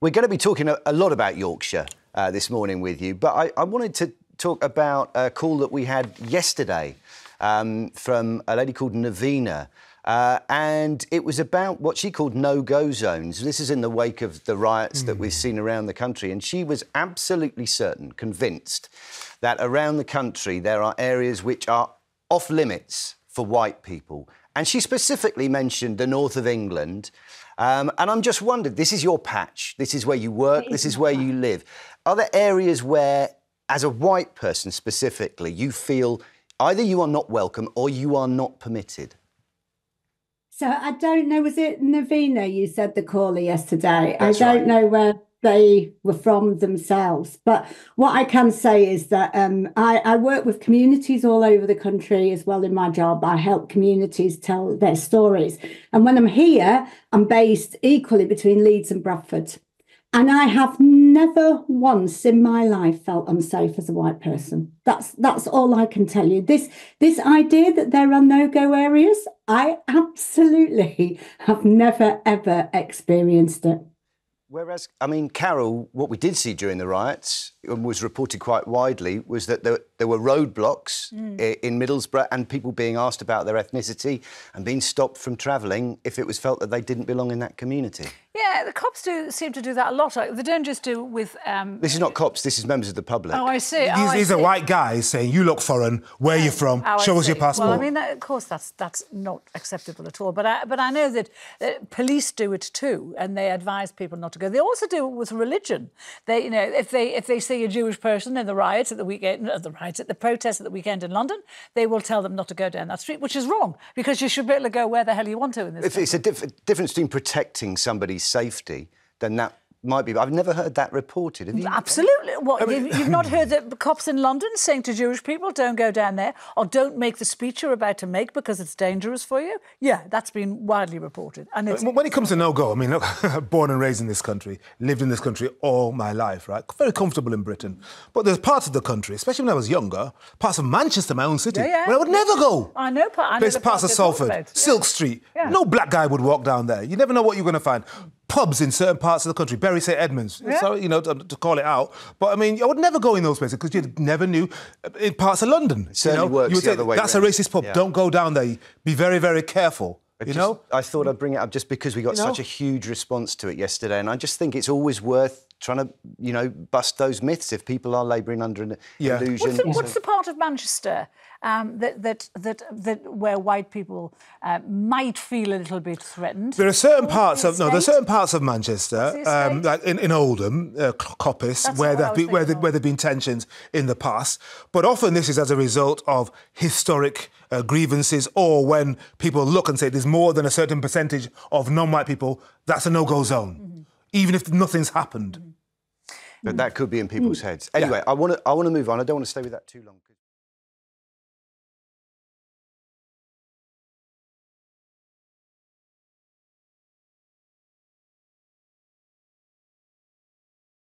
We're going to be talking a lot about Yorkshire this morning with you, but I wanted to talk about a call that we had yesterday from a lady called Navina, and it was about what she called no-go zones. This is in the wake of the riots that we've seen around the country, and she was absolutely certain, convinced, that around the country there are areas which are off-limits for white people. And she specifically mentioned the north of England. And I'm just wondered, this is your patch, this is where you work, this is where you live. Are there areas where, as a white person specifically, you feel either you are not welcome or you are not permitted? So I don't know, was it Navina you said the caller yesterday? That's I don't right. know where they were from themselves. But what I can say is that I work with communities all over the country as well in my job. I help communities tell their stories. And when I'm here, I'm based equally between Leeds and Bradford. And I have never once in my life felt unsafe as a white person. That's all I can tell you. This idea that there are no-go areas, I absolutely have never, ever experienced it. Whereas, I mean, Carole, what we did see during the riots, and was reported quite widely, was that there were roadblocks in Middlesbrough and people being asked about their ethnicity and being stopped from travelling if it was felt that they didn't belong in that community. Yeah, the cops do seem to do that a lot. They don't just do with... This is not cops, this is members of the public. Oh, I see. These are white guys saying, you look foreign, where are you from, show us your passport. Well, I mean, of course, that's not acceptable at all. But I know that police do it too, and they advise people not to go. They also do it with religion. They, you know, if they see a Jewish person in the riots at the weekend, at the protests at the weekend in London, they will tell them not to go down that street, which is wrong, because you should be able to go where the hell you want to in this country. It's a difference between protecting somebody's safety, then that might be... I've never heard that reported. Have you? Absolutely. What, you've not heard the cops in London saying to Jewish people, don't go down there, or don't make the speech you're about to make because it's dangerous for you? Yeah, that's been widely reported. And when it comes to no-go, I mean, look, born and raised in this country, lived in this country all my life, right? Very comfortable in Britain. But there's parts of the country, especially when I was younger, parts of Manchester, my own city, where I would never go. I know. There's parts of Salford, Silk Street. Yeah. No black guy would walk down there. You never know what you're going to find. Pubs in certain parts of the country, Bury St Edmunds, sorry, you know, to call it out. But I mean, I would never go in those places because you never knew in parts of London. It certainly works you would the other way that's around. a racist pub. Yeah. Don't go down there. Be very, very careful. I thought I'd bring it up just because we got such a huge response to it yesterday, and I just think it's always worth trying to, bust those myths if people are labouring under an illusion. What's the part of Manchester that where white people might feel a little bit threatened? There are certain parts of Manchester, like in Oldham, Coppice, where there've been tensions in the past. But often this is as a result of historic grievances, or when people look and say there's more than a certain percentage of non-white people, that's a no-go zone, even if nothing's happened. But that could be in people's heads. Anyway, I want to move on. I don't want to stay with that too long.